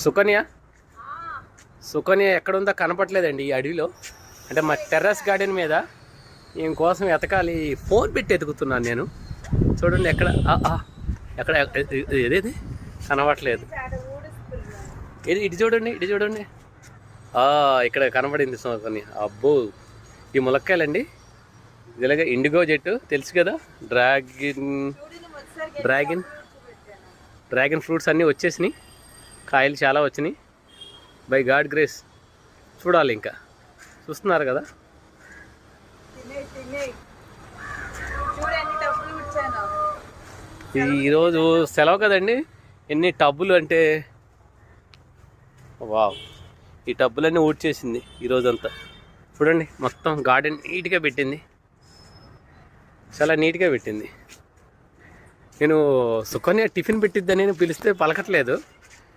సుకన్య సుకన్య ఎక్కడుందో కనపట్లేదండి ఈ అడవిలో. అంటే మా టెర్రస్ గార్డెన్ మీద ఈమె కోసం ఎతకాలి. ఫోన్ పెట్టి ఎతుకుతున్నాను నేను. చూడండి ఎక్కడ ఎక్కడ ఏదేది కనబడట్లేదు. ఇటు చూడండి, ఇటు చూడండి. ఇక్కడ కనబడింది సుకన్య. అబ్బో, ఈ ములక్కాయలండి. ఇలాగ ఇండిగో చెట్టు తెలుసు కదా, డ్రాగన్ ఫ్రూట్స్ అన్నీ వచ్చేసినాయి. కాయలు చాలా వచ్చినాయి బై గాడ్ గ్రేస్. చూడాలి, ఇంకా చూస్తున్నారు కదా. ఈరోజు సెలవు కదండి. ఎన్ని టబ్బులు అంటే వావ్, ఈ టబ్బులన్నీ ఊడ్చేసింది ఈరోజంతా. చూడండి మొత్తం గార్డెన్ నీట్గా పెట్టింది, చాలా నీట్గా పెట్టింది. నేను సుకన్య టిఫిన్ పెట్టిద్దని పిలిస్తే పలకట్లేదు.